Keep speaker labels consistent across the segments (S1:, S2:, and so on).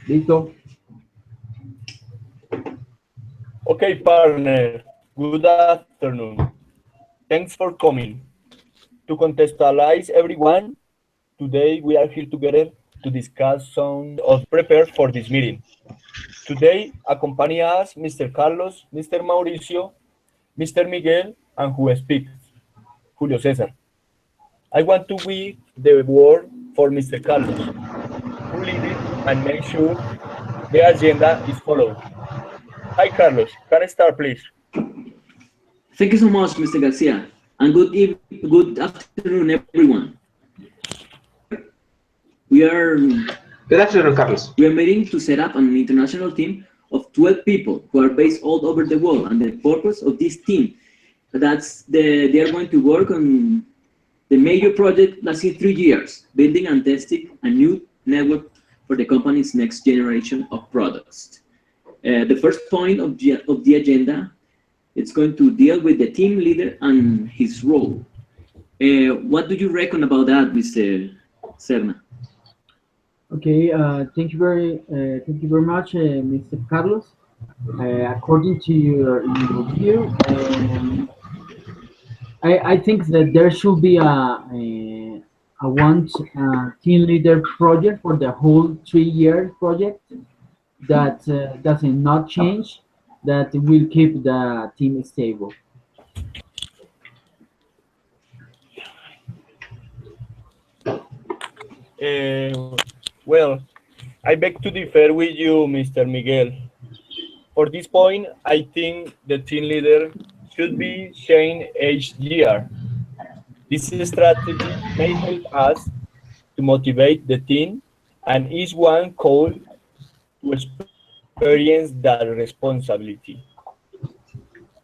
S1: Listo.
S2: Okay, partner. Good afternoon. Thanks for coming. To contextualize everyone, today we are here together to discuss some of prepare for this meeting. Today accompany us Mr. Carlos, Mr. Mauricio, Mr. Miguel, and who speaks, Julio Cesar. I want to give the word for Mr. Carlos, who lead it and make sure the agenda is followed. Hi, Carlos. Can I start, please?
S3: Thank you so much, Mr. Garcia, and good afternoon, everyone. We are
S4: Good afternoon, Carlos.
S3: we are meeting to set up an international team of 12 people who are based all over the world, and the purpose of this team they are going to work on the major project lasting 3 years, building and testing a new network for the company's next generation of products. The first point of the agenda, it's going to deal with the team leader and his role. What do you reckon about that, Mr. Serna?
S1: Okay, thank you very much, Mr. Carlos. According to your view, I think that there should be a one team leader project for the whole 3 year project that does not change, that will keep the team stable.
S2: Well, I beg to differ with you, Mr. Miguel. For this point, I think the team leader should be changed each year. This strategy may help us to motivate the team and each one called to experience that responsibility.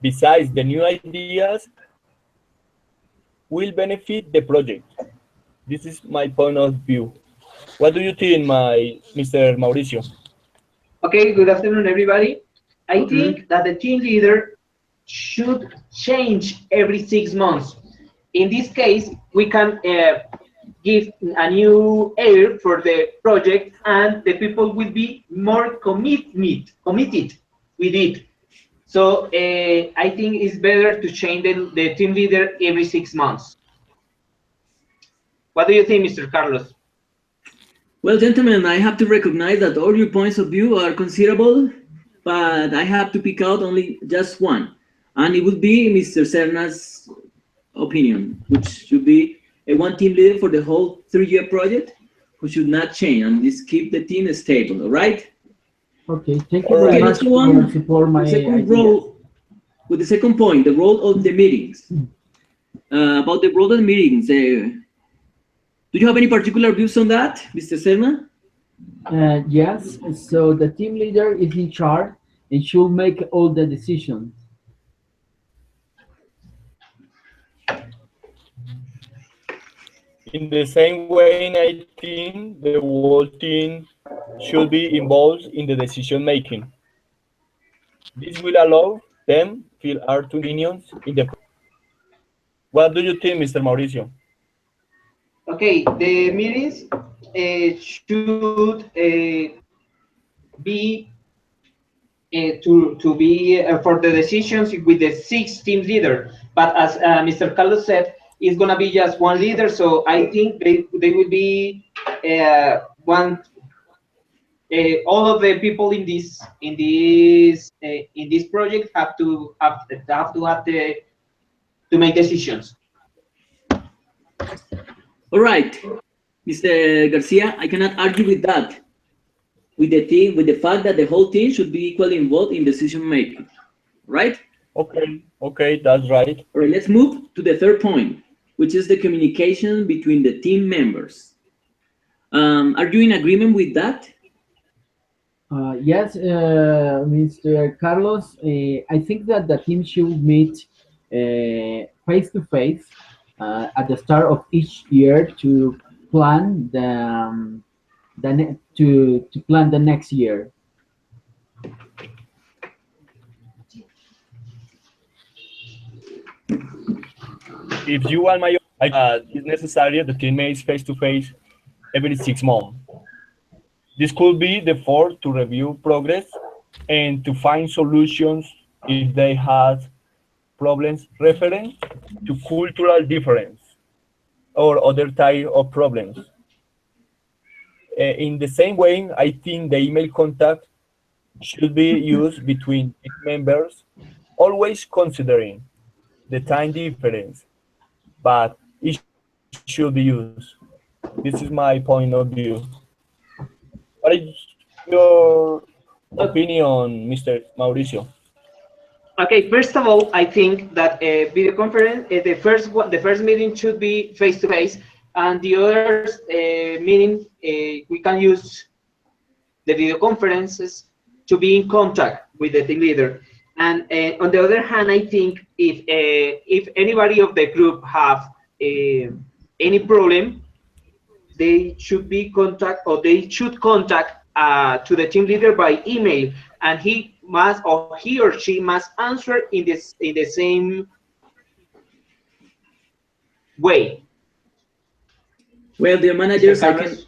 S2: Besides, the new ideas will benefit the project. This is my point of view. What do you think, Mr. Mauricio?
S4: Okay, good afternoon, everybody. I
S1: Okay.
S4: think that the team leader should change every 6 months. In this case, we can give a new air for the project, and the people will be more committed with it. So I think it's better to change the team leader every 6 months. What do you think, Mr. Carlos?
S3: Well, gentlemen, I have to recognize that all your points of view are considerable, but I have to pick out only just one, and it would be Mr. Serna's opinion, which should be a one team leader for the whole 3 year project, who should not change and just keep the team stable. All right.
S1: Okay, thank you
S2: All
S1: very
S3: Okay,
S2: right.
S3: let's
S1: much
S3: go
S1: for
S3: on.
S1: support my
S3: The second
S1: ideas.
S3: role, with the second point, the role of the meetings. About the role of the meetings, do you have any particular views on that, Mr. Serna?
S1: Yes, so the team leader is in charge and should make all the decisions.
S2: In the same way, I think the whole team should be involved in the decision making. This will allow them feel our opinions in the. What do you think, Mr. Mauricio?
S4: Okay, the meetings should be to be for the decisions with the 6 team leader. But as Mr. Carlos said, it's gonna be just one leader. So I think they will be one. All of the people in this project have to make decisions.
S3: All right, Mr. Garcia, I cannot argue with that. With the team, with the fact that the whole team should be equally involved in decision making, right?
S2: Okay, that's right.
S3: All right, let's move to the third point, which is the communication between the team members. Are you in agreement with that?
S1: Yes, Mr. Carlos, I think that the team should meet face to face at the start of each year to plan to plan the next year.
S2: If you want my, it's necessary the team meets face to face every 6 months. This could be the fourth to review progress and to find solutions if they have problems referent to cultural difference or other type of problems. In the same way, I think the email contact should be used between team members, always considering the time difference, but it should be used. This is my point of view. What is your
S4: Okay.
S2: opinion, Mr. Mauricio?
S4: Okay, first of all, I think that a video conference, the first meeting should be face to face, and the other meeting we can use the video conferences to be in contact with the team leader. And on the other hand, I think if anybody of the group have any problem, they should be contact or they should contact to the team leader by email, and he or she must answer in the same way.
S3: Well, dear
S4: Mr.
S3: managers,
S4: Carlos.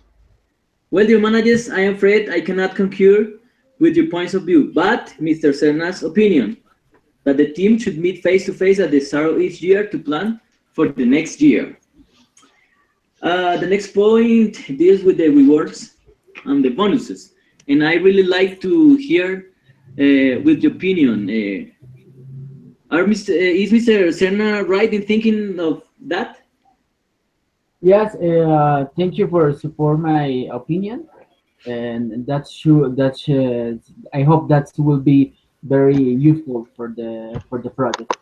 S3: I am afraid I cannot concur with your points of view, but Mr. Serna's opinion that the team should meet face to face at the start of each year to plan for the next year. The next point deals with the rewards and the bonuses, and I really like to hear with your opinion. Is Mr. Serna right in thinking of that?
S1: Yes, thank you for support my opinion, and that's true. That's I hope that will be very useful for the project.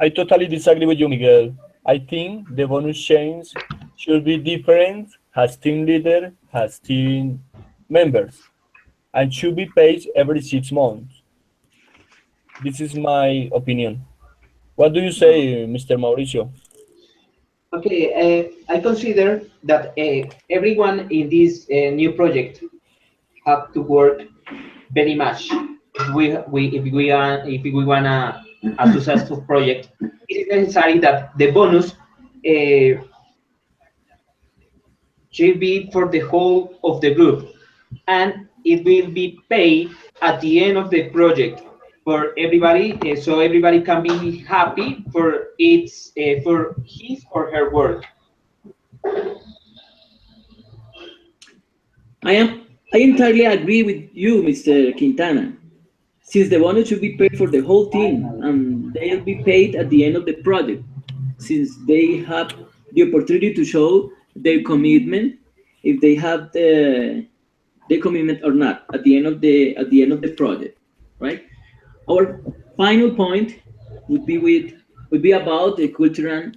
S2: I totally disagree with you, Miguel. I think the bonus chains should be different as team leader, as team members, and should be paid every 6 months. This is my opinion. What do you say, Mr. Mauricio?
S4: Okay, I consider that everyone in this new project have to work very much. If we want a successful project, it is necessary that the bonus should be for the whole of the group, and it will be paid at the end of the project for everybody, so everybody can be happy for his or her work.
S3: I am I entirely agree with you, Mr. Quintana. Since the bonus should be paid for the whole team, and they'll be paid at the end of the project, since they have the opportunity to show their commitment, if they have the commitment or not at the end of the project, right? Our final point would be would be about the cultural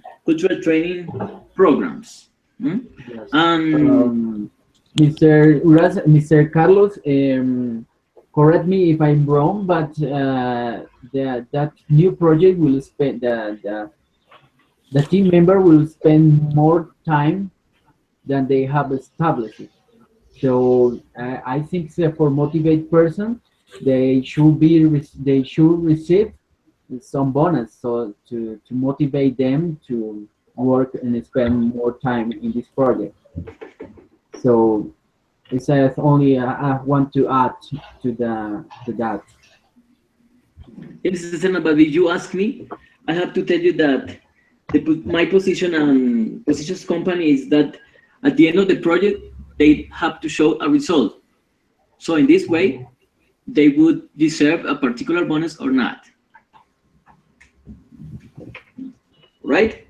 S3: training programs. Hmm?
S1: Yes.
S3: And
S1: Mr. Carlos, correct me if I'm wrong, but that new project will spend the team member will spend more time than they have established. So I think that for motivate person, they should receive some bonus so to motivate them to work and spend more time in this project. So it says only I want to add to that.
S3: Yes, Susanna, but if you ask me, I have to tell you that my position and positions company is that at the end of the project, they have to show a result. So in this way, they would deserve a particular bonus or not, right?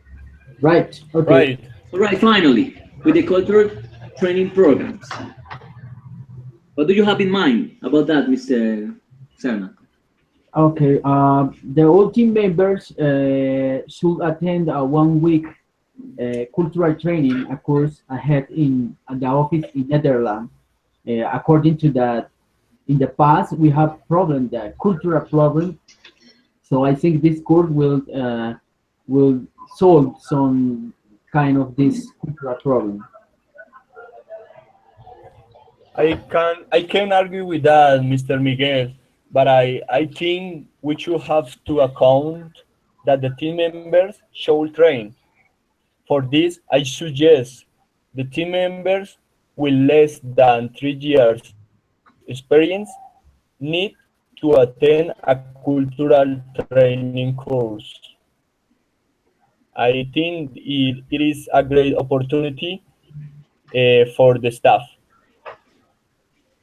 S1: Right. Okay.
S2: Right.
S3: All right, finally, with the cultural training programs. What do you have in mind about that, Mr. Serna?
S1: Okay. The all team members should attend a 1 week cultural training, a course ahead in at the office in Netherlands. According to that, in the past we have problem, the cultural problem. So I think this course will solve some kind of this cultural problem.
S2: I can argue with that, Mr. Miguel, but I think we should have to account that the team members should train. For this, I suggest the team members with less than 3 years experience need to attend a cultural training course. I think it is a great opportunity for the staff.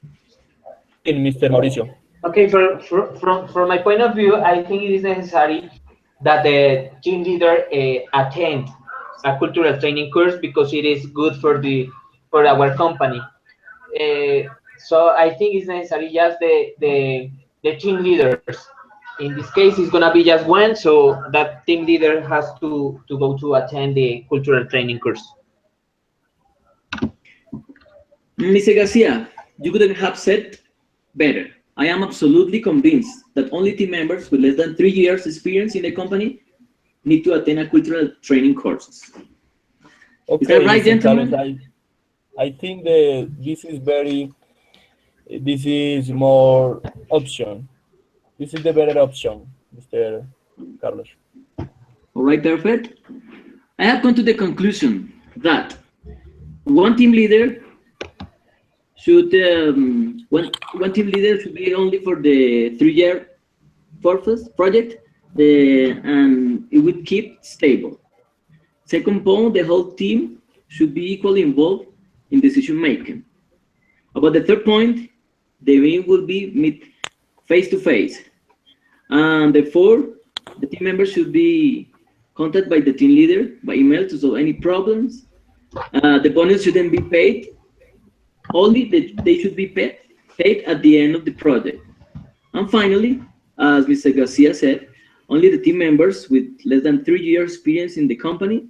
S2: What do you think, Mr. Mauricio?
S4: Okay, from my point of view, I think it is necessary that the team leader attend a cultural training course because it is good for our company. So I think it's necessary just the team leaders. In this case, it's gonna be just one, so that team leader has to go to attend the cultural training course.
S3: Mr. Garcia, you couldn't have said better. I am absolutely convinced that only team members with less than 3 years experience in the company need to attend a cultural training courses.
S2: Okay,
S3: Is that right,
S2: Mr. Carlos,
S3: gentlemen?
S2: I think that this is more option. This is the better option, Mr. Carlos.
S3: All right, perfect. I have come to the conclusion that one team leader should one team leader should be only for the 3 year purpose project, and it would keep stable. Second point, the whole team should be equally involved in decision making. About the third point, the meeting will be meet face to face. And the fourth, the team members should be contacted by the team leader by email to solve any problems. The bonus shouldn't be paid. Only they should be paid at the end of the project. And finally, as Mr. Garcia said, only the team members with less than 3 years experience in the company,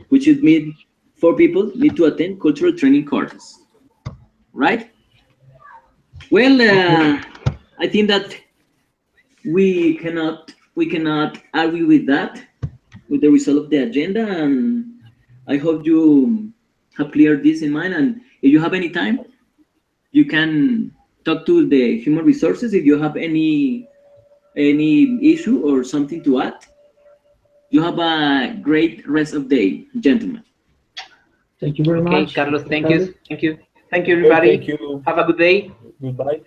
S3: which would mean 4 people, need to attend cultural training courses. Right? Well, I think that we cannot argue with that, with the result of the agenda, and I hope you have cleared this in mind. And if you have any time, you can talk to the human resources if you have any issue or something to add. You have a great rest of the day, gentlemen.
S1: Thank you very
S4: Okay,
S1: much,
S4: Carlos,
S1: Mr.
S4: thank
S1: Carlos.
S4: you, thank you, thank you,
S2: Okay, thank
S4: everybody.
S2: you.
S4: Have a good day.
S2: Goodbye.